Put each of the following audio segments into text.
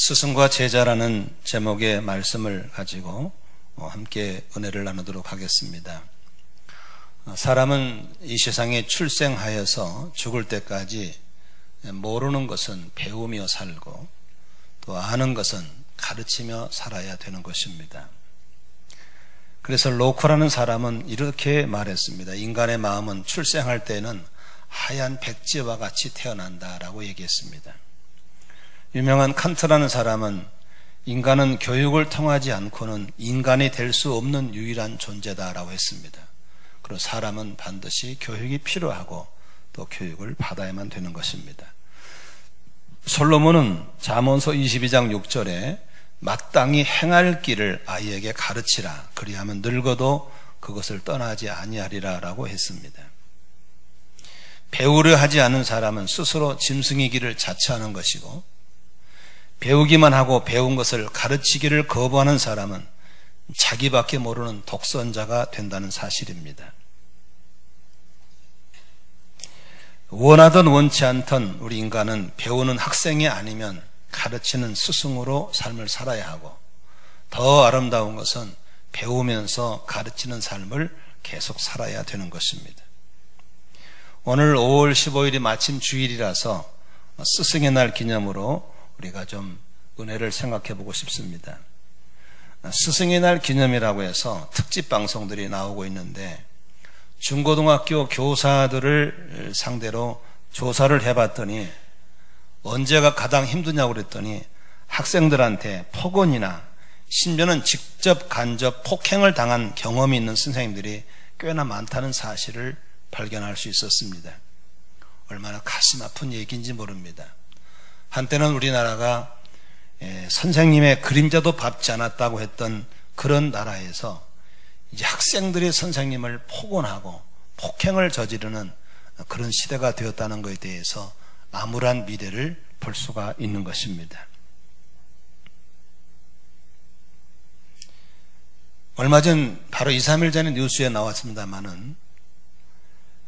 스승과 제자라는 제목의 말씀을 가지고 함께 은혜를 나누도록 하겠습니다. 사람은 이 세상에 출생하여서 죽을 때까지 모르는 것은 배우며 살고 또 아는 것은 가르치며 살아야 되는 것입니다. 그래서 로커라는 사람은 이렇게 말했습니다. 인간의 마음은 출생할 때는 하얀 백지와 같이 태어난다라고 얘기했습니다. 유명한 칸트라는 사람은 인간은 교육을 통하지 않고는 인간이 될 수 없는 유일한 존재다라고 했습니다. 그리고 사람은 반드시 교육이 필요하고 또 교육을 받아야만 되는 것입니다. 솔로몬은 잠언서 22장 6절에 마땅히 행할 길을 아이에게 가르치라. 그리하면 늙어도 그것을 떠나지 아니하리라 라고 했습니다. 배우려 하지 않은 사람은 스스로 짐승이기를 자처하는 것이고, 배우기만 하고 배운 것을 가르치기를 거부하는 사람은 자기밖에 모르는 독선자가 된다는 사실입니다. 원하든 원치 않든 우리 인간은 배우는 학생이 아니면 가르치는 스승으로 삶을 살아야 하고, 더 아름다운 것은 배우면서 가르치는 삶을 계속 살아야 되는 것입니다. 오늘 5월 15일이 마침 주일이라서 스승의 날 기념으로 우리가 좀 은혜를 생각해 보고 싶습니다. 스승의 날 기념이라고 해서 특집 방송들이 나오고 있는데, 중고등학교 교사들을 상대로 조사를 해봤더니 언제가 가장 힘드냐고 그랬더니 학생들한테 폭언이나 심지어는 직접 간접 폭행을 당한 경험이 있는 선생님들이 꽤나 많다는 사실을 발견할 수 있었습니다. 얼마나 가슴 아픈 얘기인지 모릅니다. 한때는 우리나라가 선생님의 그림자도 밟지 않았다고 했던 그런 나라에서 이제 학생들이 선생님을 폭언하고 폭행을 저지르는 그런 시대가 되었다는 것에 대해서 암울한 미래를 볼 수가 있는 것입니다. 얼마 전 바로 2, 3일 전에 뉴스에 나왔습니다마는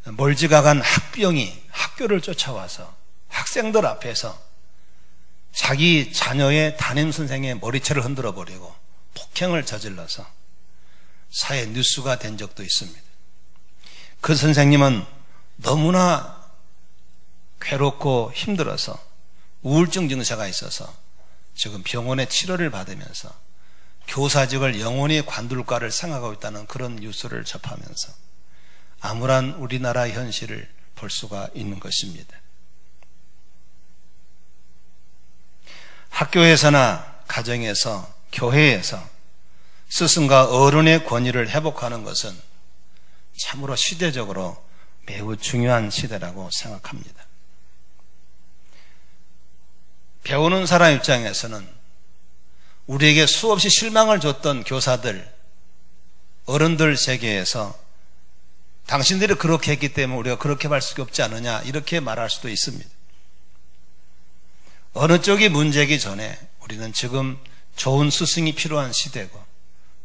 멀지가 간 학병이 학교를 쫓아와서 학생들 앞에서 자기 자녀의 담임선생의 머리채를 흔들어 버리고 폭행을 저질러서 사회 뉴스가 된 적도 있습니다. 그 선생님은 너무나 괴롭고 힘들어서 우울증 증세가 있어서 지금 병원에 치료를 받으면서 교사직을 영원히 관둘까를 생각하고 있다는 그런 뉴스를 접하면서 암울한 우리나라 현실을 볼 수가 있는 것입니다. 학교에서나 가정에서 교회에서 스승과 어른의 권위를 회복하는 것은 참으로 시대적으로 매우 중요한 시대라고 생각합니다. 배우는 사람 입장에서는 우리에게 수없이 실망을 줬던 교사들, 어른들 세계에서 당신들이 그렇게 했기 때문에 우리가 그렇게 할 수밖에 없지 않느냐 이렇게 말할 수도 있습니다. 어느 쪽이 문제이기 전에 우리는 지금 좋은 스승이 필요한 시대고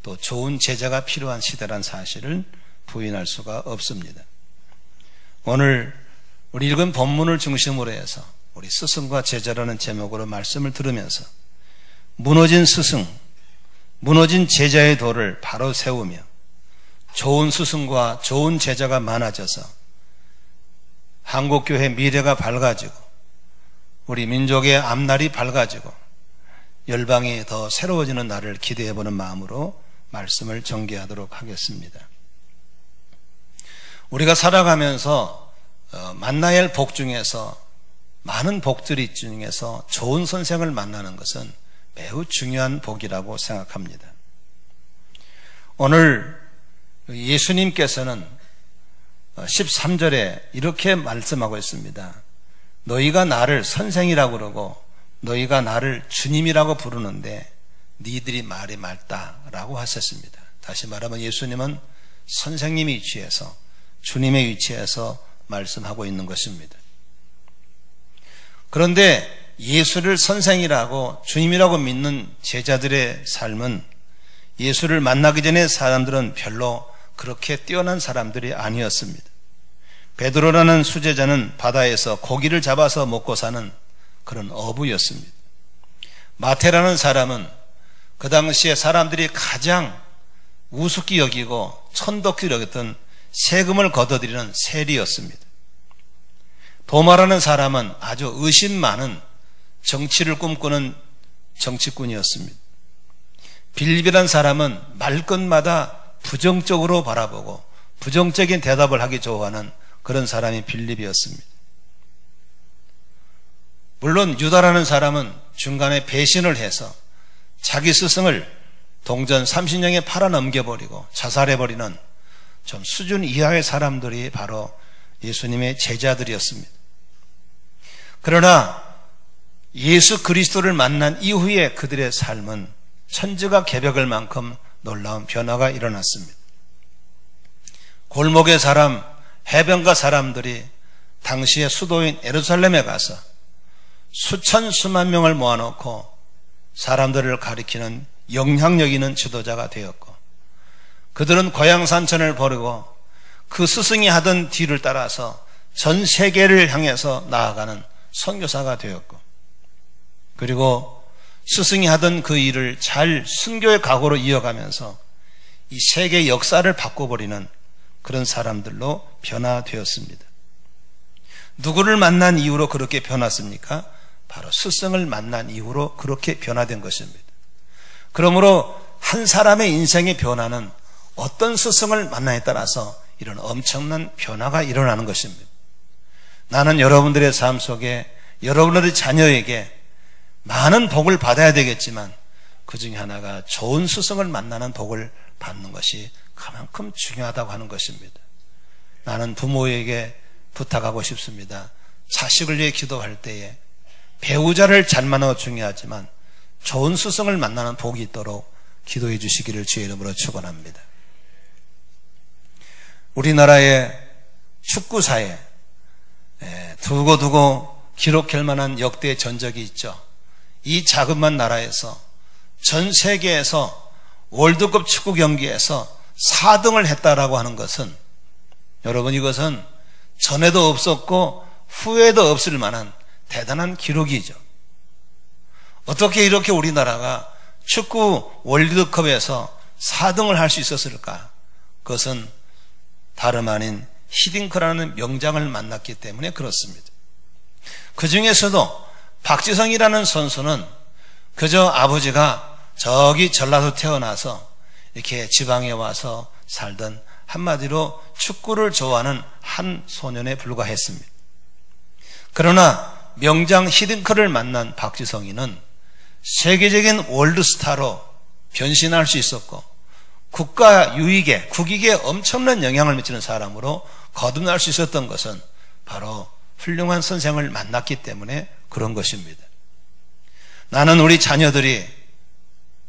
또 좋은 제자가 필요한 시대란 사실을 부인할 수가 없습니다. 오늘 우리 읽은 본문을 중심으로 해서 우리 스승과 제자라는 제목으로 말씀을 들으면서 무너진 스승, 무너진 제자의 도를 바로 세우며 좋은 스승과 좋은 제자가 많아져서 한국교회 미래가 밝아지고 우리 민족의 앞날이 밝아지고 열방이 더 새로워지는 날을 기대해보는 마음으로 말씀을 전개하도록 하겠습니다. 우리가 살아가면서 만나야 할 복 중에서 많은 복들이 중에서 좋은 선생을 만나는 것은 매우 중요한 복이라고 생각합니다. 오늘 예수님께서는 13절에 이렇게 말씀하고 있습니다. 너희가 나를 선생이라고 그러고 너희가 나를 주님이라고 부르는데 니들이 말이 맑다라고 하셨습니다. 다시 말하면 예수님은 선생님의 위치에서 주님의 위치에서 말씀하고 있는 것입니다. 그런데 예수를 선생이라고 주님이라고 믿는 제자들의 삶은 예수를 만나기 전에 사람들은 별로 그렇게 뛰어난 사람들이 아니었습니다. 베드로라는 수제자는 바다에서 고기를 잡아서 먹고 사는 그런 어부였습니다. 마태라는 사람은 그 당시에 사람들이 가장 우습게 여기고 천덕히 여겼던 세금을 걷어들이는 세리였습니다. 도마라는 사람은 아주 의심 많은 정치를 꿈꾸는 정치꾼이었습니다. 빌립이라는 사람은 말끝마다 부정적으로 바라보고 부정적인 대답을 하기 좋아하는 그런 사람이 빌립이었습니다. 물론 유다라는 사람은 중간에 배신을 해서 자기 스승을 동전 30냥에 팔아넘겨버리고 자살해버리는 좀 수준 이하의 사람들이 바로 예수님의 제자들이었습니다. 그러나 예수 그리스도를 만난 이후에 그들의 삶은 천지가 개벽을 만큼 놀라운 변화가 일어났습니다. 골목의 사람, 해변가 사람들이 당시의 수도인 예루살렘에 가서 수천 수만 명을 모아놓고 사람들을 가리키는 영향력 있는 지도자가 되었고, 그들은 고향 산천을 버리고 그 스승이 하던 뒤를 따라서 전 세계를 향해서 나아가는 선교사가 되었고, 그리고 스승이 하던 그 일을 잘 순교의 각오로 이어가면서 이 세계 역사를 바꿔버리는 그런 사람들로 변화되었습니다. 누구를 만난 이후로 그렇게 변했습니까? 바로 스승을 만난 이후로 그렇게 변화된 것입니다. 그러므로 한 사람의 인생의 변화는 어떤 스승을 만나에 따라서 이런 엄청난 변화가 일어나는 것입니다. 나는 여러분들의 삶 속에 여러분들의 자녀에게 많은 복을 받아야 되겠지만 그 중에 하나가 좋은 스승을 만나는 복을 받는 것이 그만큼 중요하다고 하는 것입니다. 나는 부모에게 부탁하고 싶습니다. 자식을 위해 기도할 때에 배우자를 잘 만나는 것 중요하지만 좋은 스승을 만나는 복이 있도록 기도해 주시기를 주의 이름으로 축원합니다. 우리나라의 축구사에 두고두고 기록할 만한 역대 전적이 있죠. 이 자그마한 나라에서 전 세계에서 월드컵 축구 경기에서 4등을 했다라고 하는 것은, 여러분, 이것은 전에도 없었고 후에도 없을 만한 대단한 기록이죠. 어떻게 이렇게 우리나라가 축구 월드컵에서 4등을 할 수 있었을까? 그것은 다름 아닌 히딩크라는 명장을 만났기 때문에 그렇습니다. 그 중에서도 박지성이라는 선수는 그저 아버지가 저기 전라도 태어나서 이렇게 지방에 와서 살던, 한마디로 축구를 좋아하는 한 소년에 불과했습니다. 그러나 명장 히딩크를 만난 박지성이는 세계적인 월드스타로 변신할 수 있었고 국가 유익에, 국익에 엄청난 영향을 미치는 사람으로 거듭날 수 있었던 것은 바로 훌륭한 선생을 만났기 때문에 그런 것입니다. 나는 우리 자녀들이,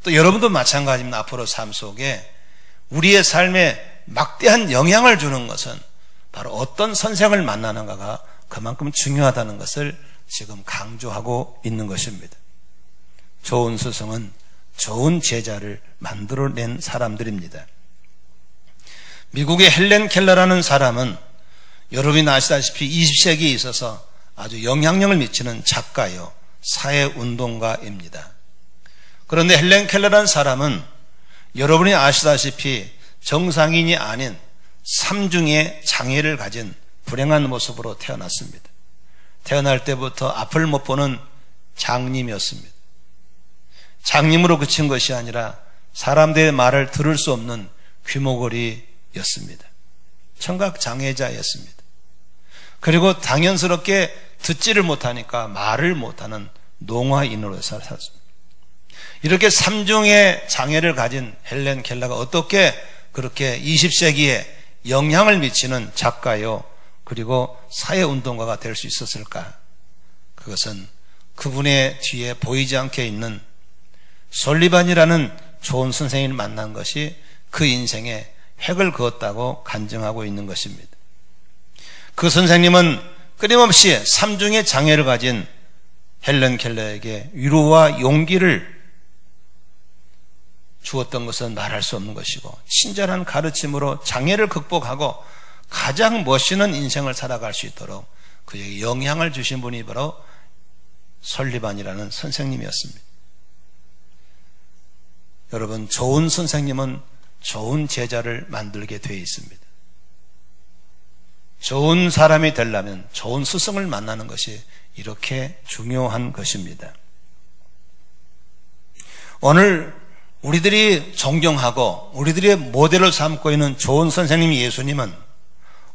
또 여러분도 마찬가지입니다. 앞으로 삶 속에 우리의 삶에 막대한 영향을 주는 것은 바로 어떤 선생을 만나는가가 그만큼 중요하다는 것을 지금 강조하고 있는 것입니다. 좋은 스승은 좋은 제자를 만들어낸 사람들입니다. 미국의 헬렌 켈러라는 사람은 여러분이 아시다시피 20세기에 있어서 아주 영향력을 미치는 작가요, 사회운동가입니다. 그런데 헬렌 켈러라는 사람은 여러분이 아시다시피 정상인이 아닌 삼중의 장애를 가진 불행한 모습으로 태어났습니다. 태어날 때부터 앞을 못 보는 장님이었습니다. 장님으로 그친 것이 아니라 사람들의 말을 들을 수 없는 귀머거리였습니다. 청각장애자였습니다. 그리고 당연스럽게 듣지를 못하니까 말을 못하는 농화인으로 살았습니다. 이렇게 삼중의 장애를 가진 헬렌 켈러가 어떻게 그렇게 20세기에 영향을 미치는 작가요, 그리고 사회운동가가 될 수 있었을까? 그것은 그분의 뒤에 보이지 않게 있는 솔리반이라는 좋은 선생님을 만난 것이 그 인생에 획을 그었다고 간증하고 있는 것입니다. 그 선생님은 끊임없이 삼중의 장애를 가진 헬렌 켈러에게 위로와 용기를 주었던 것은 말할 수 없는 것이고, 친절한 가르침으로 장애를 극복하고 가장 멋있는 인생을 살아갈 수 있도록 그에게 영향을 주신 분이 바로 솔리반이라는 선생님이었습니다. 여러분, 좋은 선생님은 좋은 제자를 만들게 되어 있습니다. 좋은 사람이 되려면 좋은 스승을 만나는 것이 이렇게 중요한 것입니다. 오늘 우리들이 존경하고 우리들의 모델을 삼고 있는 좋은 선생님 예수님은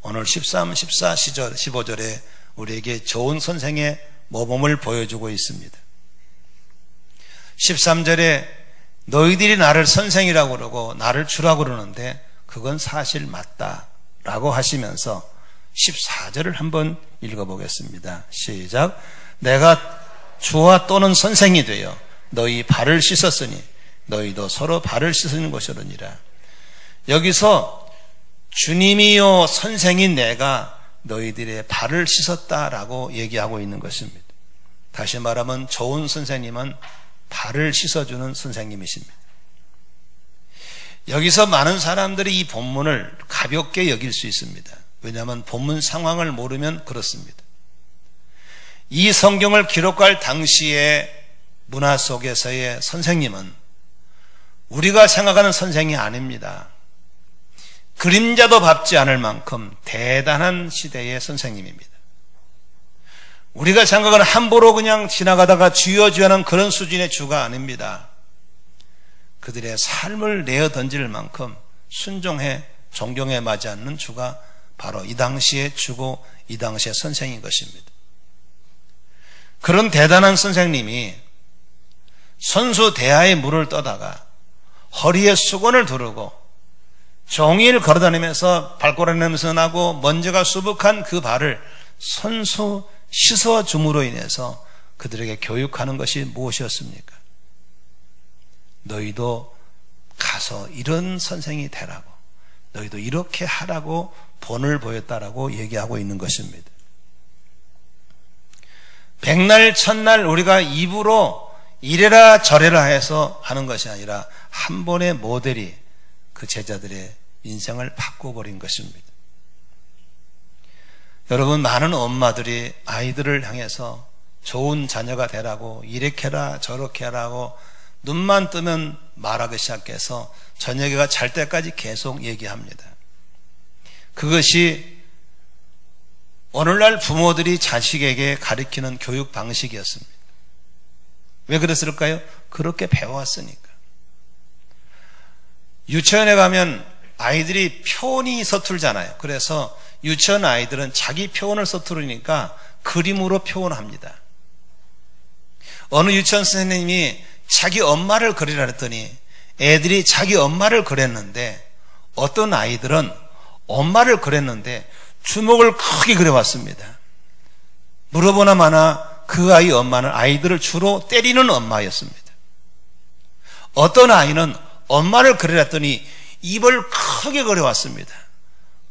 오늘 13, 14, 15절에 우리에게 좋은 선생의 모범을 보여주고 있습니다. 13절에 너희들이 나를 선생이라고 그러고 나를 주라고 그러는데 그건 사실 맞다라고 하시면서 14절을 한번 읽어보겠습니다. 시작. 내가 주와 또는 선생이 되어 너희 발을 씻었으니 너희도 서로 발을 씻는 것이로니라. 여기서 주님이요 선생인 내가 너희들의 발을 씻었다라고 얘기하고 있는 것입니다. 다시 말하면 좋은 선생님은 발을 씻어주는 선생님이십니다. 여기서 많은 사람들이 이 본문을 가볍게 여길 수 있습니다. 왜냐하면 본문 상황을 모르면 그렇습니다. 이 성경을 기록할 당시의 문화 속에서의 선생님은 우리가 생각하는 선생이 아닙니다. 그림자도 밟지 않을 만큼 대단한 시대의 선생님입니다. 우리가 생각하는 함부로 그냥 지나가다가 쥐어쥐어하는 그런 수준의 주가 아닙니다. 그들의 삶을 내어 던질 만큼 순종해 존경에 맞지 않는 주가 바로 이 당시의 주고 이 당시의 선생인 것입니다. 그런 대단한 선생님이 선수 대하의 물을 떠다가 허리에 수건을 두르고 종일 걸어다니면서 발꼬락 냄새 나고 먼지가 수북한 그 발을 손수 씻어줌으로 인해서 그들에게 교육하는 것이 무엇이었습니까? 너희도 가서 이런 선생이 되라고, 너희도 이렇게 하라고 본을 보였다라고 얘기하고 있는 것입니다. 백날 첫날 우리가 입으로 이래라 저래라 해서 하는 것이 아니라 한 번의 모델이 그 제자들의 인생을 바꿔버린 것입니다. 여러분, 많은 엄마들이 아이들을 향해서 좋은 자녀가 되라고 이렇게 해라 저렇게 하라고 눈만 뜨면 말하기 시작해서 저녁에가 잘 때까지 계속 얘기합니다. 그것이 오늘날 부모들이 자식에게 가르치는 교육 방식이었습니다. 왜 그랬을까요? 그렇게 배워왔으니까. 유치원에 가면 아이들이 표현이 서툴잖아요. 그래서 유치원 아이들은 자기 표현을 서투르니까 그림으로 표현합니다. 어느 유치원 선생님이 자기 엄마를 그리라 했더니 애들이 자기 엄마를 그렸는데 어떤 아이들은 엄마를 그렸는데 주먹을 크게 그려왔습니다. 물어보나 마나 그 아이 엄마는 아이들을 주로 때리는 엄마였습니다. 어떤 아이는 엄마를 그리라 했더니 입을 크게 그려왔습니다.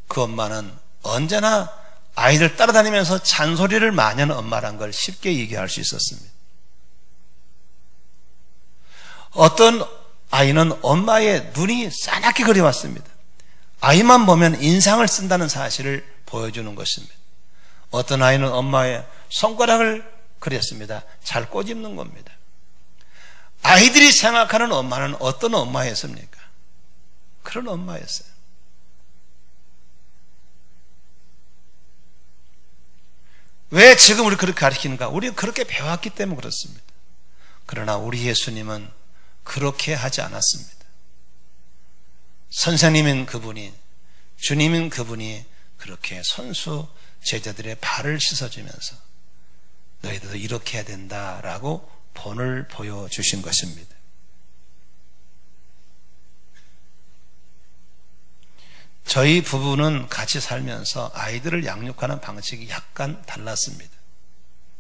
그 엄마는 언제나 아이들 따라다니면서 잔소리를 많이 하는 엄마란 걸 쉽게 얘기할 수 있었습니다. 어떤 아이는 엄마의 눈이 싸납게 그려왔습니다. 아이만 보면 인상을 쓴다는 사실을 보여주는 것입니다. 어떤 아이는 엄마의 손가락을 그렸습니다. 잘 꼬집는 겁니다. 아이들이 생각하는 엄마는 어떤 엄마였습니까? 그런 엄마였어요. 왜 지금 우리 그렇게 가르치는가? 우리가 그렇게 배웠기 때문에 그렇습니다. 그러나 우리 예수님은 그렇게 하지 않았습니다. 선생님인 그분이, 주님인 그분이 그렇게 선수 제자들의 발을 씻어주면서 너희들도 이렇게 해야 된다라고 본을 보여주신 것입니다. 저희 부부는 같이 살면서 아이들을 양육하는 방식이 약간 달랐습니다.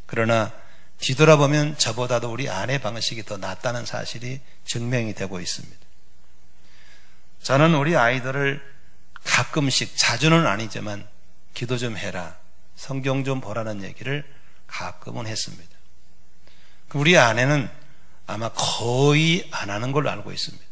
그러나 뒤돌아보면 저보다도 우리 아내 방식이 더 낫다는 사실이 증명이 되고 있습니다. 저는 우리 아이들을 가끔씩, 자주는 아니지만 기도 좀 해라, 성경 좀 보라는 얘기를 가끔은 했습니다. 우리 아내는 아마 거의 안 하는 걸로 알고 있습니다.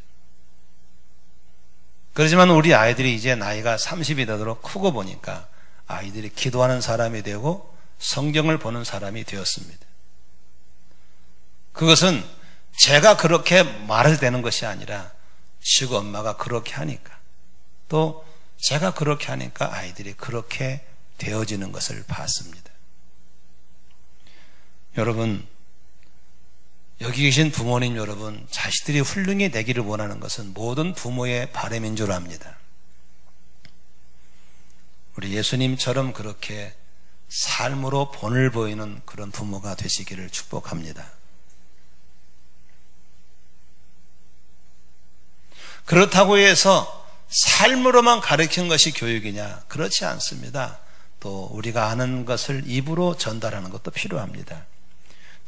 그렇지만 우리 아이들이 이제 나이가 30이 되도록 크고 보니까 아이들이 기도하는 사람이 되고 성경을 보는 사람이 되었습니다. 그것은 제가 그렇게 말해도 되는 것이 아니라 지구 엄마가 그렇게 하니까, 또 제가 그렇게 하니까 아이들이 그렇게 되어지는 것을 봤습니다. 여러분, 여기 계신 부모님 여러분, 자식들이 훌륭히 되기를 원하는 것은 모든 부모의 바람인 줄 압니다. 우리 예수님처럼 그렇게 삶으로 본을 보이는 그런 부모가 되시기를 축복합니다. 그렇다고 해서 삶으로만 가르치는 것이 교육이냐? 그렇지 않습니다. 또 우리가 아는 것을 입으로 전달하는 것도 필요합니다.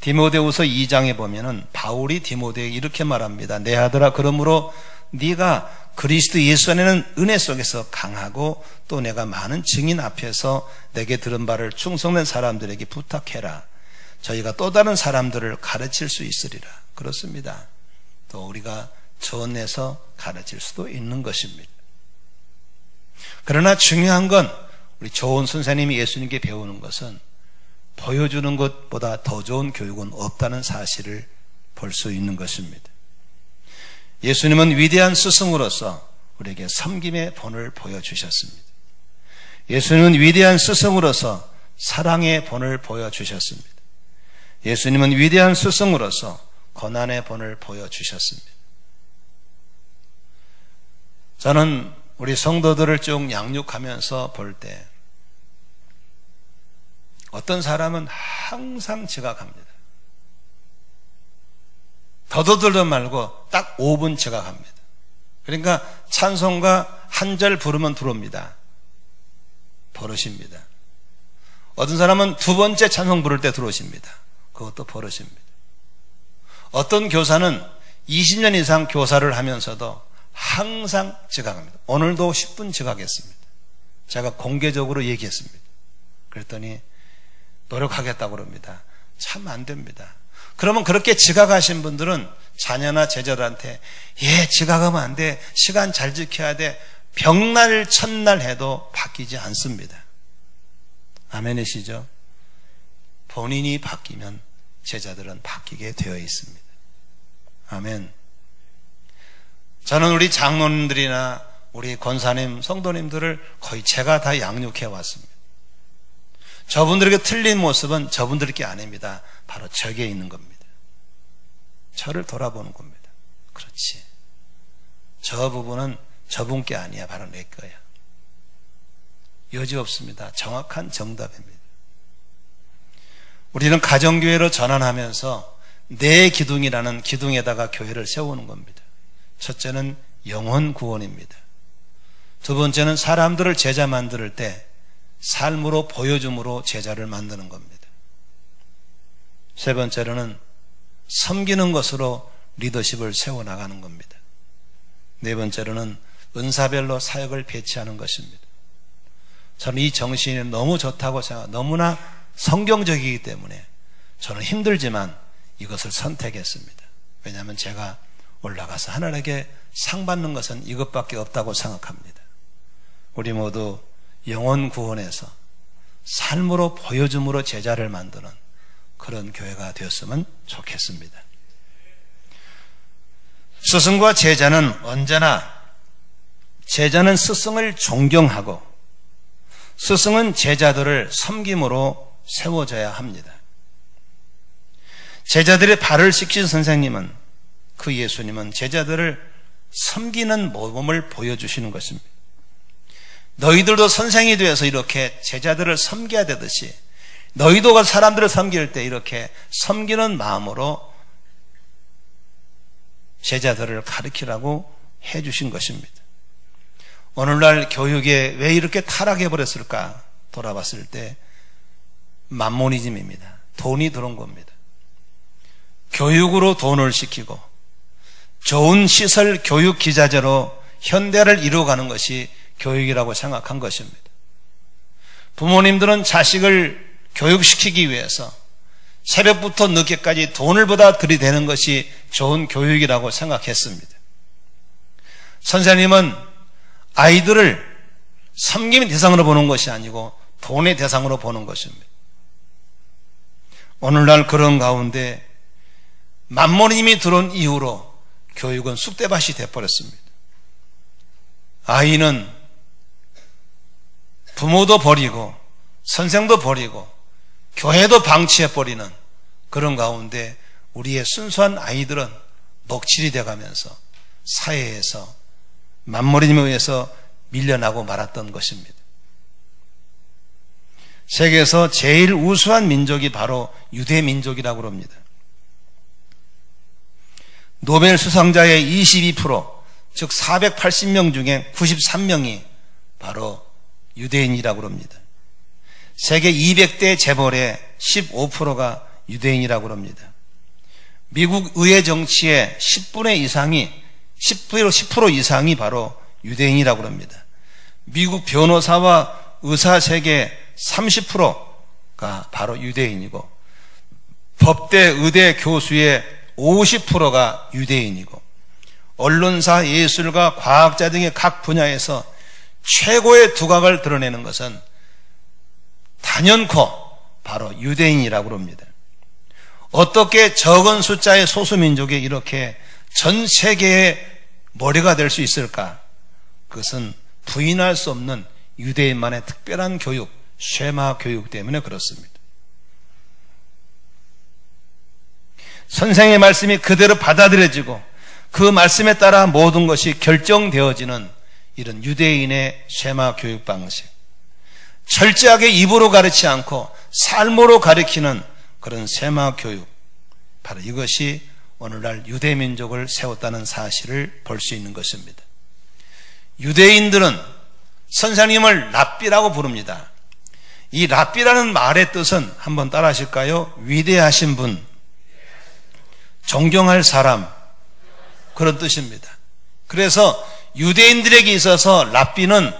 디모데후서 2장에 보면은 바울이 디모데에게 이렇게 말합니다. 내 아들아, 그러므로 네가 그리스도 예수 안에는 은혜 속에서 강하고 또 내가 많은 증인 앞에서 내게 들은 바를 충성된 사람들에게 부탁해라. 저희가 또 다른 사람들을 가르칠 수 있으리라. 그렇습니다. 또 우리가 전해서 가르칠 수도 있는 것입니다. 그러나 중요한 건 우리 좋은 선생님이 예수님께 배우는 것은 보여주는 것보다 더 좋은 교육은 없다는 사실을 볼 수 있는 것입니다. 예수님은 위대한 스승으로서 우리에게 섬김의 본을 보여주셨습니다. 예수님은 위대한 스승으로서 사랑의 본을 보여주셨습니다. 예수님은 위대한 스승으로서 고난의 본을 보여주셨습니다. 저는 우리 성도들을 쭉 양육하면서 볼 때 어떤 사람은 항상 지각합니다. 더더들도 말고 딱 5분 지각합니다. 그러니까 찬송가 한 절 부르면 들어옵니다. 버릇입니다. 어떤 사람은 두 번째 찬송 부를 때 들어오십니다. 그것도 버릇입니다. 어떤 교사는 20년 이상 교사를 하면서도 항상 지각합니다. 오늘도 10분 지각했습니다. 제가 공개적으로 얘기했습니다. 그랬더니 노력하겠다고 그럽니다. 참 안 됩니다. 그러면 그렇게 지각하신 분들은 자녀나 제자들한테 지각하면 안 돼. 시간 잘 지켜야 돼. 병날 첫날 해도 바뀌지 않습니다. 아멘이시죠? 본인이 바뀌면 제자들은 바뀌게 되어 있습니다. 아멘. 저는 우리 장로님들이나 우리 권사님, 성도님들을 거의 제가 다 양육해 왔습니다. 저분들에게 틀린 모습은 저분들께 아닙니다. 바로 저기에 있는 겁니다. 저를 돌아보는 겁니다. 그렇지. 저 부분은 저분께 아니야. 바로 내 거야. 여지 없습니다. 정확한 정답입니다. 우리는 가정교회로 전환하면서 내 기둥이라는 기둥에다가 교회를 세우는 겁니다. 첫째는 영혼 구원입니다. 두 번째는 사람들을 제자 만들 때 삶으로 보여줌으로 제자를 만드는 겁니다. 세 번째로는 섬기는 것으로 리더십을 세워나가는 겁니다. 네 번째로는 은사별로 사역을 배치하는 것입니다. 저는 이 정신이 너무 좋다고 생각합니다. 너무나 성경적이기 때문에 저는 힘들지만 이것을 선택했습니다. 왜냐하면 제가 올라가서 하나님께 상 받는 것은 이것밖에 없다고 생각합니다. 우리 모두 영혼 구원에서 삶으로 보여줌으로 제자를 만드는 그런 교회가 되었으면 좋겠습니다. 스승과 제자는 언제나 제자는 스승을 존경하고 스승은 제자들을 섬김으로 세워져야 합니다. 제자들의 발을 씻긴 선생님은 그 예수님은 제자들을 섬기는 모범을 보여주시는 것입니다. 너희들도 선생이 되어서 이렇게 제자들을 섬겨야 되듯이 너희도 사람들을 섬길 때 이렇게 섬기는 마음으로 제자들을 가르치라고 해주신 것입니다. 오늘날 교육에 왜 이렇게 타락해 버렸을까 돌아봤을 때 맘모니즘입니다. 돈이 들어온 겁니다. 교육으로 돈을 시키고 좋은 시설 교육 기자재로 현대를 이루어가는 것이 교육이라고 생각한 것입니다. 부모님들은 자식을 교육시키기 위해서 새벽부터 늦게까지 돈을 보다 들이대는 것이 좋은 교육이라고 생각했습니다. 선생님은 아이들을 섬김의 대상으로 보는 것이 아니고 돈의 대상으로 보는 것입니다. 오늘날 그런 가운데 만모님이 들어온 이후로 교육은 쑥대밭이 되어버렸습니다. 아이는 부모도 버리고 선생도 버리고 교회도 방치해버리는 그런 가운데 우리의 순수한 아이들은 먹칠이 돼가면서 사회에서 만모님에 의해서 밀려나고 말았던 것입니다. 세계에서 제일 우수한 민족이 바로 유대 민족이라고 합니다. 노벨 수상자의 22%, 즉 480명 중에 93명이 바로 유대인이라고 합니다. 세계 200대 재벌의 15%가 유대인이라고 합니다. 미국 의회 정치의 10% 이상이 바로 유대인이라고 합니다. 미국 변호사와 의사 세계 30%가 바로 유대인이고, 법대 의대 교수의 50%가 유대인이고, 언론사, 예술가, 과학자 등의 각 분야에서 최고의 두각을 드러내는 것은 단연코 바로 유대인이라고 합니다. 어떻게 적은 숫자의 소수민족이 이렇게 전 세계의 머리가 될 수 있을까? 그것은 부인할 수 없는 유대인만의 특별한 교육, 쉐마 교육 때문에 그렇습니다. 선생의 말씀이 그대로 받아들여지고 그 말씀에 따라 모든 것이 결정되어지는 이런 유대인의 쉐마 교육 방식, 철저하게 입으로 가르치지 않고 삶으로 가르치는 그런 쉐마 교육, 바로 이것이 오늘날 유대민족을 세웠다는 사실을 볼 수 있는 것입니다. 유대인들은 선생님을 랍비라고 부릅니다. 이 랍비라는 말의 뜻은 한번 따라 하실까요? 위대하신 분, 존경할 사람, 그런 뜻입니다. 그래서 유대인들에게 있어서 랍비는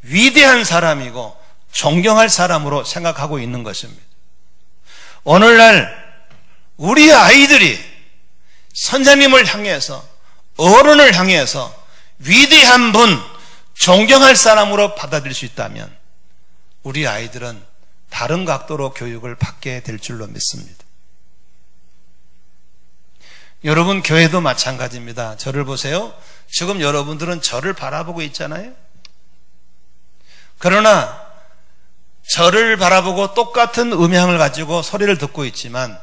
위대한 사람이고 존경할 사람으로 생각하고 있는 것입니다. 오늘날 우리 아이들이 선생님을 향해서, 어른을 향해서 위대한 분, 존경할 사람으로 받아들일 수 있다면 우리 아이들은 다른 각도로 교육을 받게 될 줄로 믿습니다. 여러분, 교회도 마찬가지입니다. 저를 보세요. 지금 여러분들은 저를 바라보고 있잖아요. 그러나 저를 바라보고 똑같은 음향을 가지고 소리를 듣고 있지만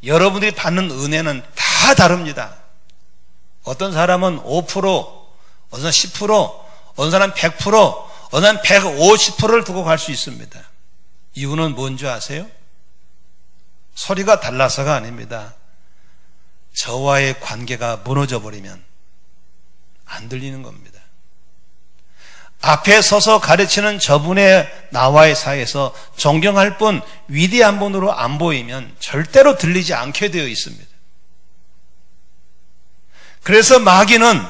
여러분들이 받는 은혜는 다 다릅니다. 어떤 사람은 5%, 어떤 사람은 10%, 어떤 사람은 100%, 어떤 사람은 150%를 두고 갈 수 있습니다. 이유는 뭔지 아세요? 소리가 달라서가 아닙니다. 저와의 관계가 무너져 버리면 안 들리는 겁니다. 앞에 서서 가르치는 저분의 나와의 사이에서 존경할 분, 위대한 분으로 안 보이면 절대로 들리지 않게 되어 있습니다. 그래서 마귀는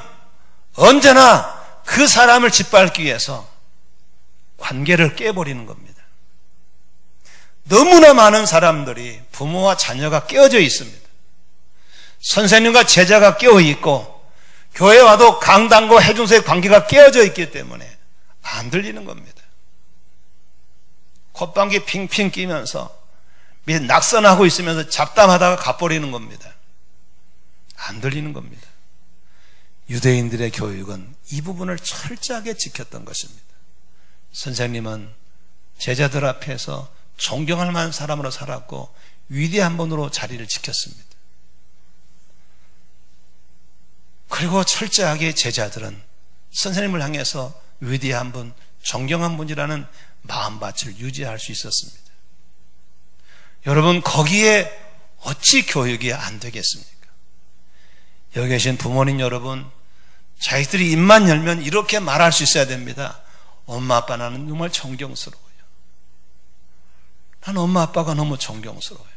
언제나 그 사람을 짓밟기 위해서 관계를 깨버리는 겁니다. 너무나 많은 사람들이 부모와 자녀가 깨어져 있습니다. 선생님과 제자가 깨어 있고 교회 와도 강단과 해중서의 관계가 깨어져 있기 때문에 안 들리는 겁니다. 콧방귀 핑핑 끼면서 낙선하고 있으면서 잡담하다가 가버리는 겁니다. 안 들리는 겁니다. 유대인들의 교육은 이 부분을 철저하게 지켰던 것입니다. 선생님은 제자들 앞에서 존경할 만한 사람으로 살았고 위대한 분으로 자리를 지켰습니다. 그리고 철저하게 제자들은 선생님을 향해서 위대한 분, 존경한 분이라는 마음밭을 유지할 수 있었습니다. 여러분, 거기에 어찌 교육이 안 되겠습니까? 여기 계신 부모님 여러분, 자기들이 입만 열면 이렇게 말할 수 있어야 됩니다. 엄마 아빠 나는 정말 존경스러워요. 나는 엄마 아빠가 너무 존경스러워요.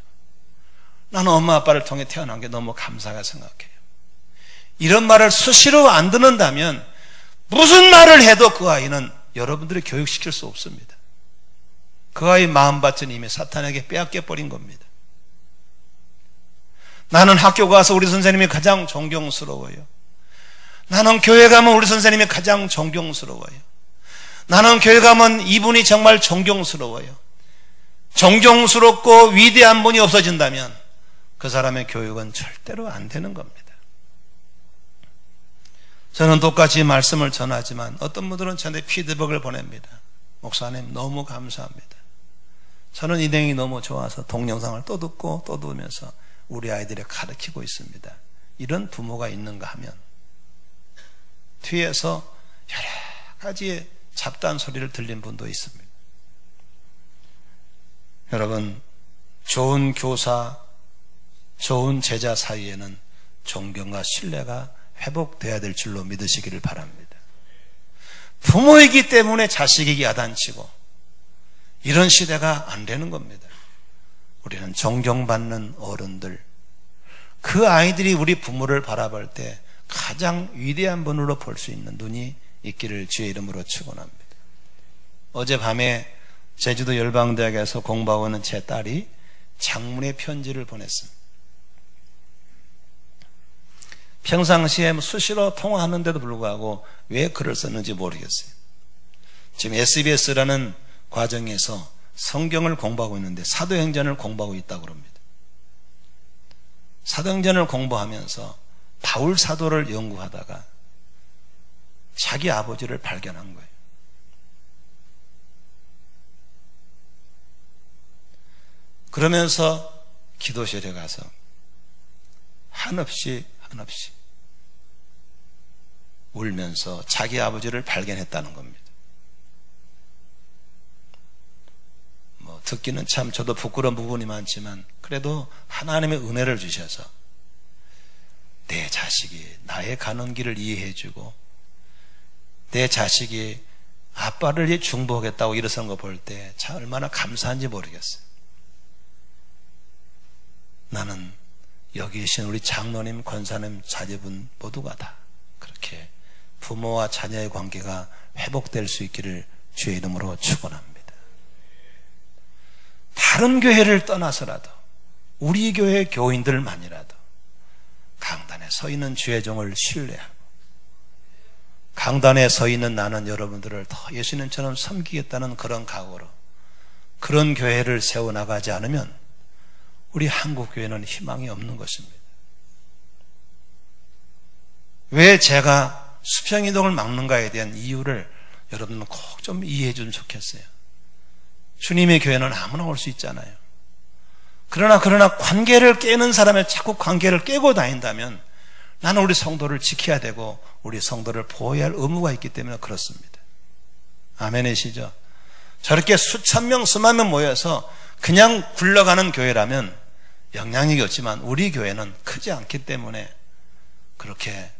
나는 엄마 아빠를 통해 태어난 게 너무 감사하게 생각해요. 이런 말을 수시로 안 듣는다면 무슨 말을 해도 그 아이는 여러분들이 교육시킬 수 없습니다. 그 아이 마음밭은 이미 사탄에게 빼앗겨버린 겁니다. 나는 학교 가서 우리 선생님이 가장 존경스러워요. 나는 교회 가면 우리 선생님이 가장 존경스러워요. 나는 교회 가면 이분이 정말 존경스러워요. 존경스럽고 위대한 분이 없어진다면 그 사람의 교육은 절대로 안 되는 겁니다. 저는 똑같이 말씀을 전하지만 어떤 분들은 저한테 피드백을 보냅니다. 목사님 너무 감사합니다. 저는 이 내용이 너무 좋아서 동영상을 또 듣고 또 들으면서 우리 아이들을 가르치고 있습니다. 이런 부모가 있는가 하면 뒤에서 여러 가지의 잡다한 소리를 들린 분도 있습니다. 여러분, 좋은 교사, 좋은 제자 사이에는 존경과 신뢰가 회복돼야 될 줄로 믿으시기를 바랍니다. 부모이기 때문에 자식에게 야단치고 이런 시대가 안 되는 겁니다. 우리는 존경받는 어른들, 그 아이들이 우리 부모를 바라볼 때 가장 위대한 분으로 볼 수 있는 눈이 있기를 주의 이름으로 축원합니다. 어젯밤에 제주도 열방대학에서 공부하고 있는 제 딸이 장문의 편지를 보냈습니다. 평상시에 수시로 통화하는데도 불구하고 왜 글을 썼는지 모르겠어요. 지금 SBS라는 과정에서 성경을 공부하고 있는데 사도행전을 공부하고 있다고 합니다. 사도행전을 공부하면서 바울 사도를 연구하다가 자기 아버지를 발견한 거예요. 그러면서 기도실에 가서 한없이 울면서 자기 아버지를 발견했다는 겁니다. 듣기는 참 저도 부끄러운 부분이 많지만 그래도 하나님의 은혜를 주셔서 내 자식이 나의 가는 길을 이해해주고 내 자식이 아빠를 중보하겠다고 일어서는 거 볼 때 참 얼마나 감사한지 모르겠어요. 나는 여기 계신 우리 장로님, 권사님, 자제분 모두가 다 그렇게 부모와 자녀의 관계가 회복될 수 있기를 주의 이름으로 축원합니다. 다른 교회를 떠나서라도 우리 교회 교인들만이라도 강단에 서 있는 주의 종을 신뢰하고 강단에 서 있는 나는 여러분들을 더 예수님처럼 섬기겠다는 그런 각오로 그런 교회를 세워나가지 않으면 우리 한국교회는 희망이 없는 것입니다. 왜 제가 수평이동을 막는가에 대한 이유를 여러분은 꼭 좀 이해해 주면 좋겠어요. 주님의 교회는 아무나 올 수 있잖아요. 그러나 관계를 깨는 사람이 자꾸 관계를 깨고 다닌다면 나는 우리 성도를 지켜야 되고 우리 성도를 보호해야 할 의무가 있기 때문에 그렇습니다. 아멘이시죠? 저렇게 수천 명, 수만 명 모여서 그냥 굴러가는 교회라면 영향력이 없지만 우리 교회는 크지 않기 때문에 그렇게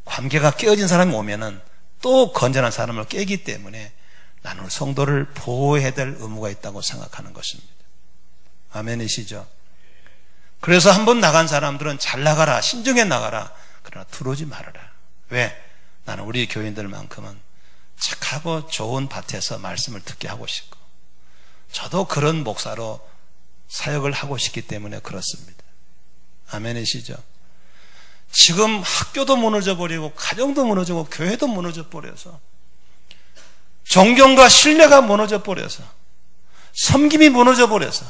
관계가 깨어진 사람이 오면은 또 건전한 사람을 깨기 때문에 나는 우리 성도를 보호해야 될 의무가 있다고 생각하는 것입니다. 아멘이시죠? 그래서 한번 나간 사람들은 잘 나가라, 신중해 나가라. 그러나 들어오지 말아라. 왜? 나는 우리 교인들만큼은 착하고 좋은 밭에서 말씀을 듣게 하고 싶고 저도 그런 목사로 사역을 하고 싶기 때문에 그렇습니다. 아멘이시죠? 지금 학교도 무너져 버리고 가정도 무너지고 교회도 무너져 버려서 존경과 신뢰가 무너져 버려서 섬김이 무너져 버려서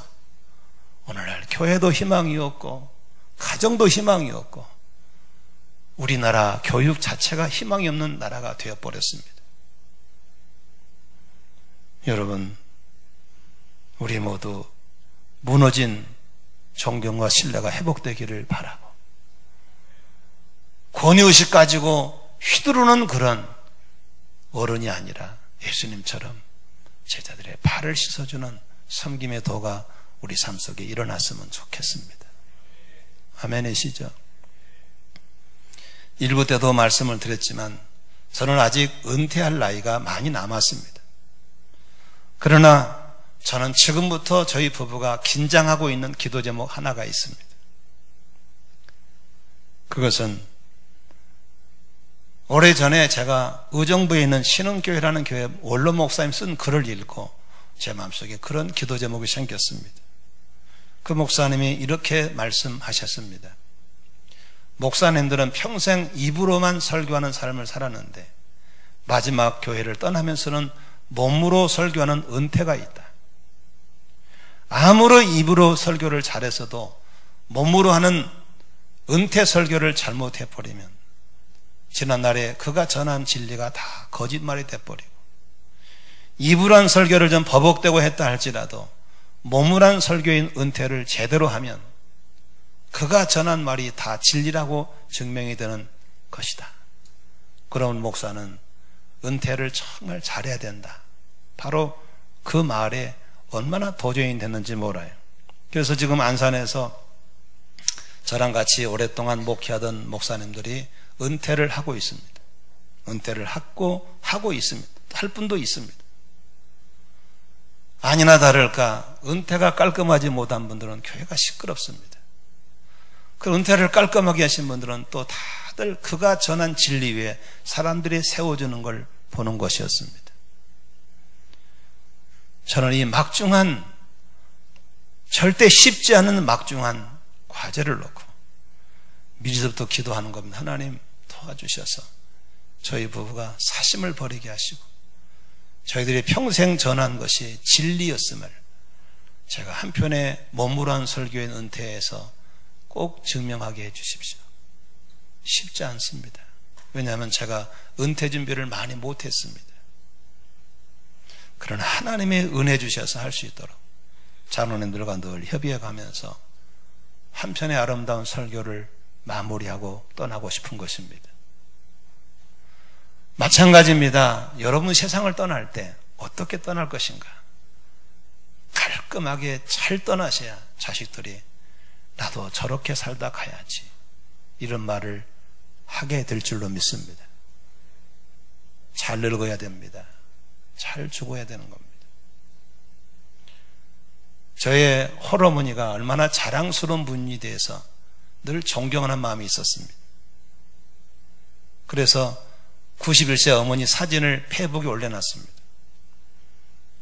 오늘날 교회도 희망이 없고 가정도 희망이 없고 우리나라 교육 자체가 희망이 없는 나라가 되어버렸습니다. 여러분, 우리 모두 무너진 존경과 신뢰가 회복되기를 바라고 권위의식 가지고 휘두르는 그런 어른이 아니라 예수님처럼 제자들의 발을 씻어주는 섬김의 도가 우리 삶 속에 일어났으면 좋겠습니다. 아멘이시죠? 1부 때도 말씀을 드렸지만 저는 아직 은퇴할 나이가 많이 남았습니다. 그러나 저는 지금부터 저희 부부가 긴장하고 있는 기도 제목 하나가 있습니다. 그것은 오래전에 제가 의정부에 있는 신흥교회라는 교회 원로 목사님 쓴 글을 읽고 제 마음속에 그런 기도 제목이 생겼습니다. 그 목사님이 이렇게 말씀하셨습니다. 목사님들은 평생 입으로만 설교하는 삶을 살았는데 마지막 교회를 떠나면서는 몸으로 설교하는 은퇴가 있다. 아무리 입으로 설교를 잘했어도 몸으로 하는 은퇴 설교를 잘못해버리면 지난날에 그가 전한 진리가 다 거짓말이 돼버리고, 입으로 한 설교를 좀 버벅대고 했다 할지라도 몸으로 한 설교인 은퇴를 제대로 하면 그가 전한 말이 다 진리라고 증명이 되는 것이다. 그러면 목사는 은퇴를 정말 잘해야 된다. 바로 그 말에 얼마나 도전이 됐는지 몰라요. 그래서 지금 안산에서 저랑 같이 오랫동안 목회하던 목사님들이 은퇴를 하고 있습니다. 은퇴를 하고 있습니다. 할 분도 있습니다. 아니나 다를까 은퇴가 깔끔하지 못한 분들은 교회가 시끄럽습니다. 그 은퇴를 깔끔하게 하신 분들은 또 다들 그가 전한 진리 위에 사람들이 세워주는 걸 보는 것이었습니다. 저는 이 막중한, 절대 쉽지 않은 막중한 과제를 놓고 미리부터 기도하는 겁니다. 하나님 도와주셔서 저희 부부가 사심을 버리게 하시고 저희들이 평생 전한 것이 진리였음을 제가 한편의 몸으로 한 설교인 은퇴에서 꼭 증명하게 해주십시오. 쉽지 않습니다. 왜냐하면 제가 은퇴 준비를 많이 못했습니다. 그러나 하나님의 은혜 주셔서 할 수 있도록 장로님들과 늘 협의해 가면서 한편의 아름다운 설교를 마무리하고 떠나고 싶은 것입니다. 마찬가지입니다. 여러분 세상을 떠날 때 어떻게 떠날 것인가? 깔끔하게 잘 떠나셔야 자식들이 나도 저렇게 살다 가야지 이런 말을 하게 될 줄로 믿습니다. 잘 늙어야 됩니다. 잘 죽어야 되는 겁니다. 저의 홀어머니가 얼마나 자랑스러운 분이 돼서 늘 존경하는 마음이 있었습니다. 그래서 91세 어머니 사진을 페이스북에 올려놨습니다.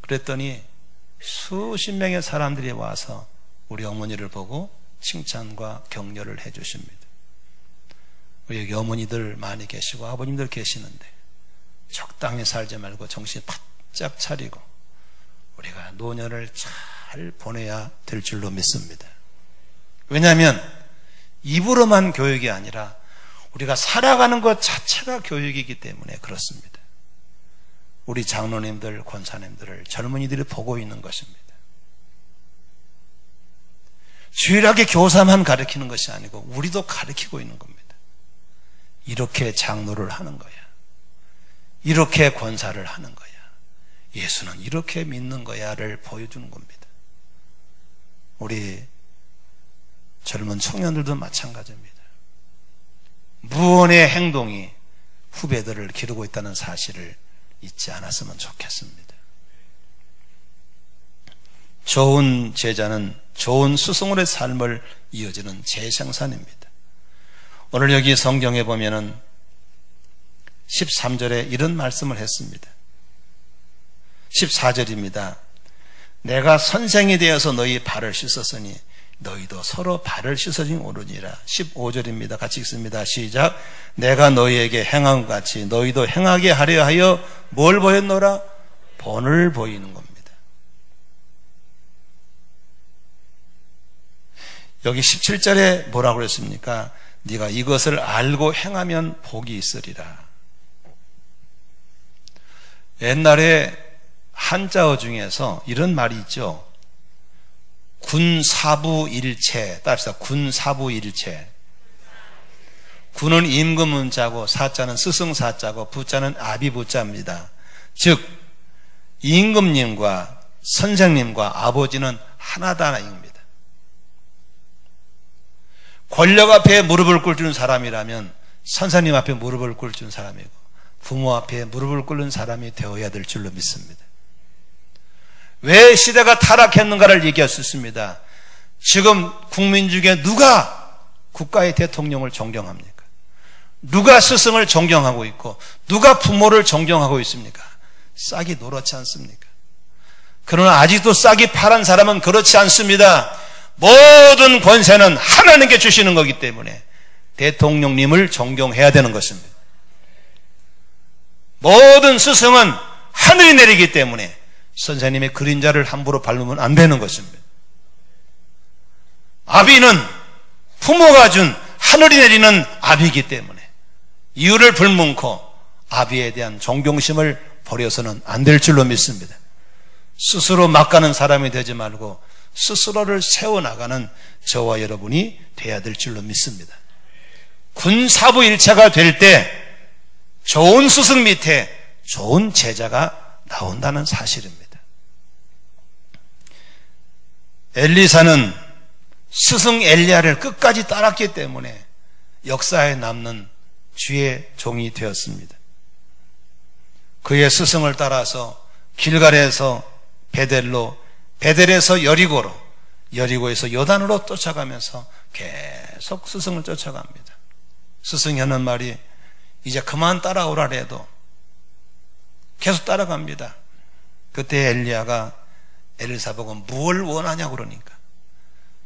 그랬더니 수십 명의 사람들이 와서 우리 어머니를 보고 칭찬과 격려를 해 주십니다. 여기 어머니들 많이 계시고 아버님들 계시는데 적당히 살지 말고 정신 바짝 차리고 우리가 노년을 잘 보내야 될 줄로 믿습니다. 왜냐하면 입으로만 교육이 아니라 우리가 살아가는 것 자체가 교육이기 때문에 그렇습니다. 우리 장로님들, 권사님들을 젊은이들이 보고 있는 것입니다. 주일학교 교사만 가르치는 것이 아니고 우리도 가르치고 있는 겁니다. 이렇게 장로를 하는 거야. 이렇게 권사를 하는 거야. 예수는 이렇게 믿는 거야를 보여주는 겁니다. 우리 젊은 청년들도 마찬가지입니다. 무언의 행동이 후배들을 기르고 있다는 사실을 잊지 않았으면 좋겠습니다. 좋은 제자는 좋은 스승으로의 삶을 이어지는 재생산입니다. 오늘 여기 성경에 보면은 13절에 이런 말씀을 했습니다. 14절입니다. 내가 선생이 되어서 너희 발을 씻었으니 너희도 서로 발을 씻어주니 오르니라. 15절입니다. 같이 읽습니다. 시작. 내가 너희에게 행한 것 같이 너희도 행하게 하려 하여 뭘 보였노라? 본을 보이는 겁니다. 여기 17절에 뭐라고 그랬습니까? 네가 이것을 알고 행하면 복이 있으리라. 옛날에 한자어 중에서 이런 말이 있죠. 군사부일체. 따릅시다. 군사부일체. 군은 임금문자고 사자는 스승사자고 부자는 아비부자입니다. 즉 임금님과 선생님과 아버지는 하나다입니다. 권력 앞에 무릎을 꿇는 사람이라면 선생님 앞에 무릎을 꿇는 사람이고 부모 앞에 무릎을 꿇는 사람이 되어야 될 줄로 믿습니다. 왜 시대가 타락했는가를 얘기할 수 있습니다. 지금 국민 중에 누가 국가의 대통령을 존경합니까? 누가 스승을 존경하고 있고 누가 부모를 존경하고 있습니까? 싹이 노랗지 않습니까? 그러나 아직도 싹이 파란 사람은 그렇지 않습니다. 모든 권세는 하나님께 주시는 거기 때문에 대통령님을 존경해야 되는 것입니다. 모든 스승은 하늘이 내리기 때문에 선생님의 그림자를 함부로 밟으면 안 되는 것입니다. 아비는 부모가 준 하늘이 내리는 아비이기 때문에 이유를 불문코 아비에 대한 존경심을 버려서는 안 될 줄로 믿습니다. 스스로 막가는 사람이 되지 말고 스스로를 세워나가는 저와 여러분이 돼야 될 줄로 믿습니다. 군사부일체가 될 때 좋은 스승 밑에 좋은 제자가 나온다는 사실입니다. 엘리사는 스승 엘리야를 끝까지 따랐기 때문에 역사에 남는 주의 종이 되었습니다. 그의 스승을 따라서 길갈에서 베델로, 베델에서 여리고로, 여리고에서 요단으로 쫓아가면서 계속 스승을 쫓아갑니다. 스승이 하는 말이 이제 그만 따라오라 해도 계속 따라갑니다. 그때 엘리야가 엘리사 보고 뭘 원하냐고 그러니까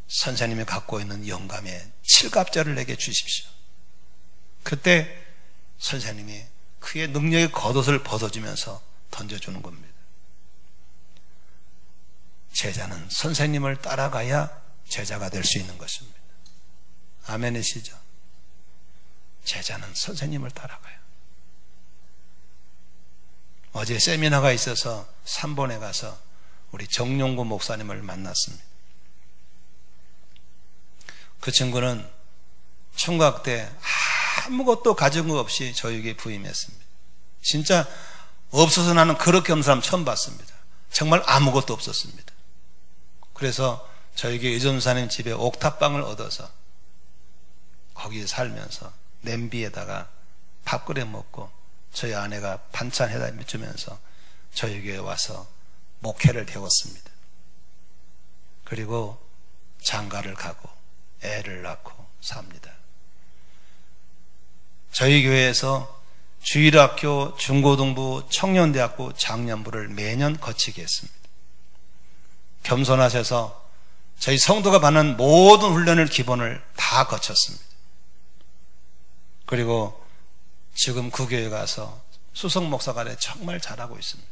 선생님이 갖고 있는 영감의 7갑절을 내게 주십시오. 그때 선생님이 그의 능력의 겉옷을 벗어주면서 던져주는 겁니다. 제자는 선생님을 따라가야 제자가 될 수 있는 것입니다. 아멘이시죠? 제자는 선생님을 따라가요. 어제 세미나가 있어서 3번에 가서 우리 정용구 목사님을 만났습니다. 그 친구는 총각 때 아무것도 가진 거 없이 저에게 부임했습니다. 진짜 없어서 나는 그렇게 없는 사람 처음 봤습니다. 정말 아무것도 없었습니다. 그래서 저에게 의전사님 집에 옥탑방을 얻어서 거기에 살면서 냄비에다가 밥 끓여 먹고 저희 아내가 반찬 해다 주면서 저에게 와서 목회를 배웠습니다. 그리고 장가를 가고 애를 낳고 삽니다. 저희 교회에서 주일학교, 중고등부, 청년대학부, 장년부를 매년 거치게 했습니다. 겸손하셔서 저희 성도가 받는 모든 훈련을 기본을 다 거쳤습니다. 그리고 지금 그 교회 가서 수석 목사가 돼 정말 잘하고 있습니다.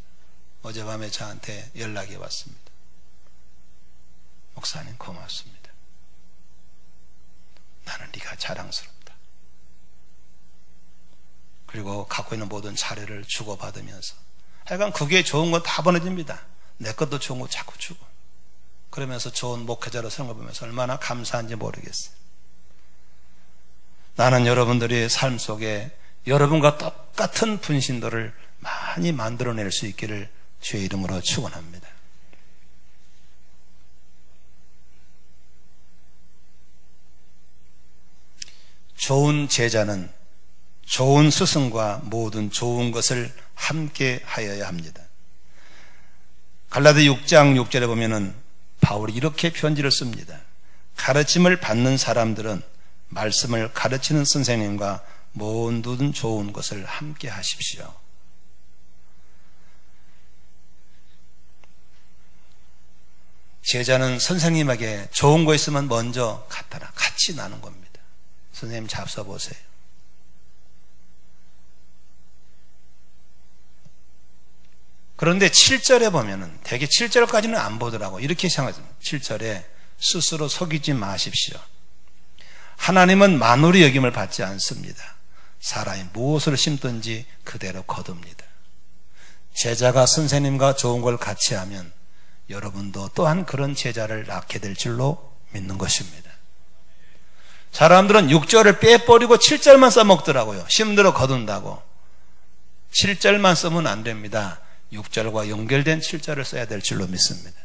어젯밤에 저한테 연락이 왔습니다. 목사님 고맙습니다. 나는 네가 자랑스럽다. 그리고 갖고 있는 모든 자료를 주고받으면서 하여간 그게 좋은 건 다 보내줍니다. 내 것도 좋은 거 자꾸 주고 그러면서 좋은 목회자로 생각해보면서 얼마나 감사한지 모르겠어요. 나는 여러분들의 삶 속에 여러분과 똑같은 분신도를 많이 만들어낼 수 있기를 주의 이름으로 축원합니다. 좋은 제자는 좋은 스승과 모든 좋은 것을 함께 하여야 합니다. 갈라디 6장 6절에 보면은 바울이 이렇게 편지를 씁니다. 가르침을 받는 사람들은 말씀을 가르치는 선생님과 모든 좋은 것을 함께 하십시오. 제자는 선생님에게 좋은 거 있으면 먼저 갖다라. 같이 나눈 겁니다. 선생님 잡숴 보세요. 그런데 7절에 보면은 대개 7절까지는 안 보더라고. 이렇게 생각합니다. 7절에 스스로 속이지 마십시오. 하나님은 만물의 여김을 받지 않습니다. 사람이 무엇을 심든지 그대로 거둡니다. 제자가 선생님과 좋은 걸 같이 하면 여러분도 또한 그런 제자를 낳게 될 줄로 믿는 것입니다. 사람들은 6절을 빼버리고 7절만 써먹더라고요. 힘들어 거둔다고. 7절만 쓰면 안 됩니다. 6절과 연결된 7절을 써야 될 줄로 믿습니다.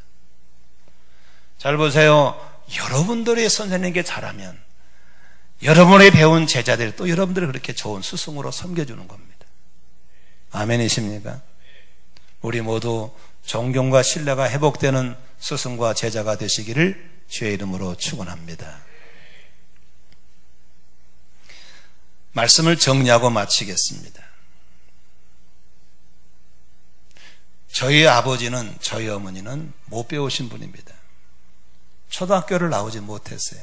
잘 보세요. 여러분들이 선생님에게 잘하면 여러분의 배운 제자들이 또 여러분들을 그렇게 좋은 스승으로 섬겨주는 겁니다. 아멘이십니까? 우리 모두 존경과 신뢰가 회복되는 스승과 제자가 되시기를 주의 이름으로 축원합니다. 말씀을 정리하고 마치겠습니다. 저희 아버지는 저희 어머니는 못 배우신 분입니다. 초등학교를 나오지 못했어요.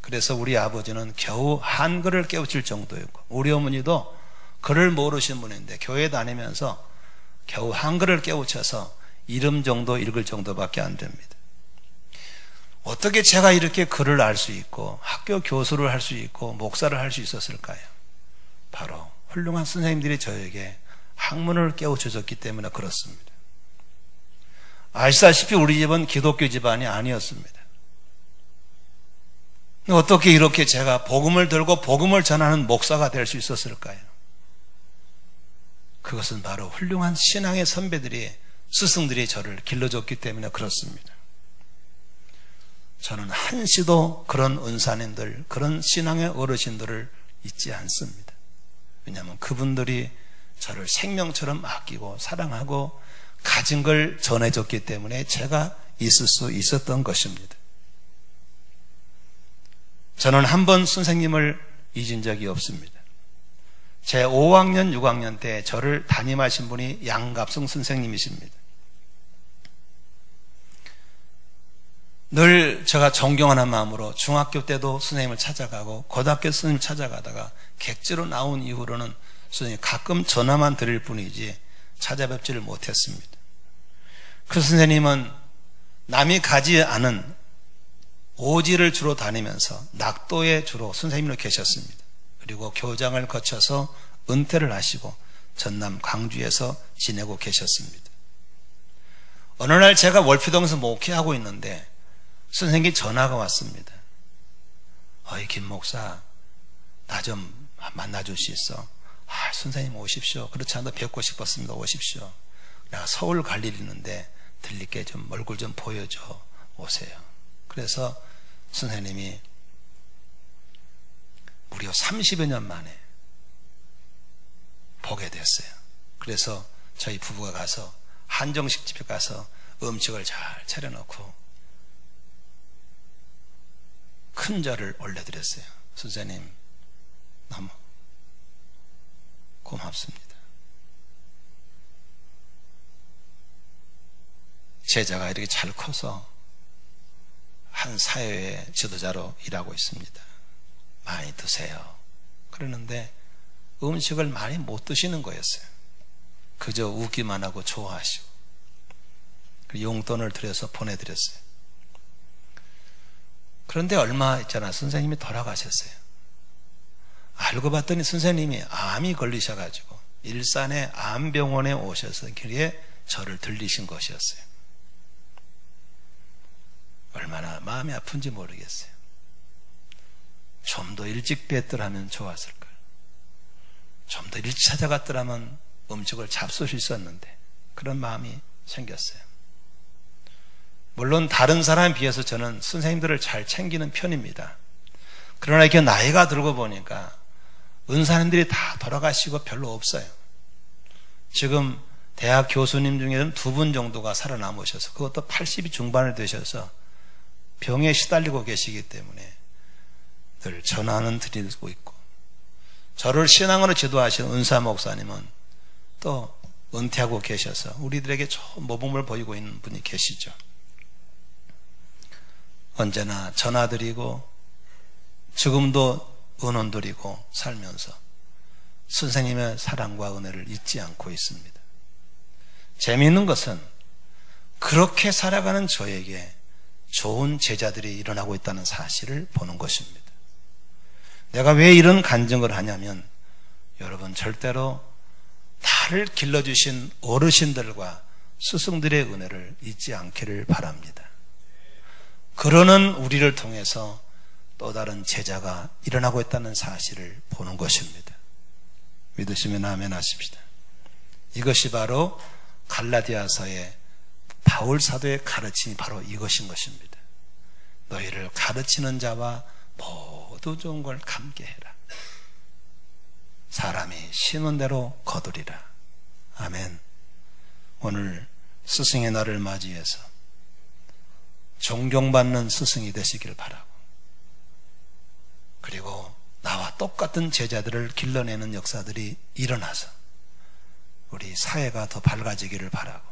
그래서 우리 아버지는 겨우 한글을 깨우칠 정도였고 우리 어머니도 글을 모르신 분인데 교회 다니면서 겨우 한글을 깨우쳐서 이름 정도 읽을 정도밖에 안 됩니다. 어떻게 제가 이렇게 글을 알 수 있고 학교 교수를 할 수 있고 목사를 할 수 있었을까요? 바로 훌륭한 선생님들이 저에게 학문을 깨우쳐줬기 때문에 그렇습니다. 아시다시피 우리 집은 기독교 집안이 아니었습니다. 어떻게 이렇게 제가 복음을 들고 복음을 전하는 목사가 될 수 있었을까요? 그것은 바로 훌륭한 신앙의 선배들이, 스승들이 저를 길러줬기 때문에 그렇습니다. 저는 한시도 그런 은사님들, 그런 신앙의 어르신들을 잊지 않습니다. 왜냐하면 그분들이 저를 생명처럼 아끼고 사랑하고 가진 걸 전해줬기 때문에 제가 있을 수 있었던 것입니다. 저는 한 번 선생님을 잊은 적이 없습니다. 제 5학년, 6학년 때 저를 담임하신 분이 양갑성 선생님이십니다. 늘 제가 존경하는 마음으로 중학교 때도 선생님을 찾아가고 고등학교 선생님 찾아가다가 객지로 나온 이후로는 선생님 가끔 전화만 드릴 뿐이지 찾아뵙지를 못했습니다. 그 선생님은 남이 가지 않은 오지를 주로 다니면서 낙도에 주로 선생님으로 계셨습니다. 그리고 교장을 거쳐서 은퇴를 하시고 전남 광주에서 지내고 계셨습니다. 어느 날 제가 월피동에서 목회하고 있는데 선생님이 전화가 왔습니다. 어이 김 목사, 나 좀 만나줄 수 있어? 선생님 오십시오. 그렇지 않아도 뵙고 싶었습니다. 오십시오. 내가 서울 갈 일이 있는데 들릴게 좀 얼굴 좀 보여줘. 오세요. 그래서 선생님이 무려 30여 년 만에 보게 됐어요. 그래서 저희 부부가 가서 한정식 집에 가서 음식을 잘 차려놓고 큰 절을 올려드렸어요. 선생님 너무 고맙습니다. 제자가 이렇게 잘 커서 한 사회의 지도자로 일하고 있습니다. 많이 드세요. 그러는데 음식을 많이 못 드시는 거였어요. 그저 웃기만 하고 좋아하시고 용돈을 들여서 보내드렸어요. 그런데 얼마 있잖아 선생님이 돌아가셨어요. 알고 봤더니 선생님이 암이 걸리셔가지고 일산의 암병원에 오셔서 길에 저를 들리신 것이었어요. 얼마나 마음이 아픈지 모르겠어요. 좀 더 일찍 뵀더라면 좋았을까요? 좀 더 일찍 찾아갔더라면 음식을 잡수실 수 있었는데 그런 마음이 생겼어요. 물론 다른 사람에 비해서 저는 선생님들을 잘 챙기는 편입니다. 그러나 이렇게 나이가 들고 보니까 은사님들이 다 돌아가시고 별로 없어요. 지금 대학 교수님 중에는 2분 정도가 살아남으셔서 그것도 80이 중반을 되셔서 병에 시달리고 계시기 때문에 늘 전화는 드리고 있고, 저를 신앙으로 지도하신 은사 목사님은 또 은퇴하고 계셔서 우리들에게 좋은 모범을 보이고 있는 분이 계시죠. 언제나 전화드리고 지금도 은원 드리고 살면서 선생님의 사랑과 은혜를 잊지 않고 있습니다. 재미있는 것은 그렇게 살아가는 저에게 좋은 제자들이 일어나고 있다는 사실을 보는 것입니다. 내가 왜 이런 간증을 하냐면 여러분 절대로 나를 길러주신 어르신들과 스승들의 은혜를 잊지 않기를 바랍니다. 그러는 우리를 통해서 또 다른 제자가 일어나고 있다는 사실을 보는 것입니다. 믿으시면 아멘 하십시다. 이것이 바로 갈라디아서의 바울 사도의 가르침이 바로 이것인 것입니다. 너희를 가르치는 자와 모두 좋은 걸 감개해라. 사람이 심은 대로 거두리라. 아멘. 오늘 스승의 날을 맞이해서 존경받는 스승이 되시길 바라고, 그리고 나와 똑같은 제자들을 길러내는 역사들이 일어나서 우리 사회가 더 밝아지기를 바라고,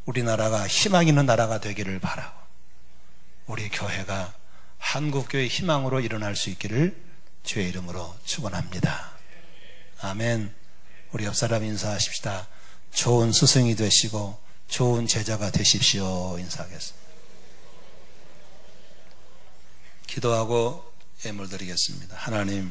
우리나라가 희망 있는 나라가 되기를 바라고, 우리 교회가 한국교회의 희망으로 일어날 수 있기를 주의 이름으로 축원합니다. 아멘. 우리 옆사람 인사하십시다. 좋은 스승이 되시고 좋은 제자가 되십시오. 인사하겠습니다. 기도하고 예물 드리겠습니다. 하나님,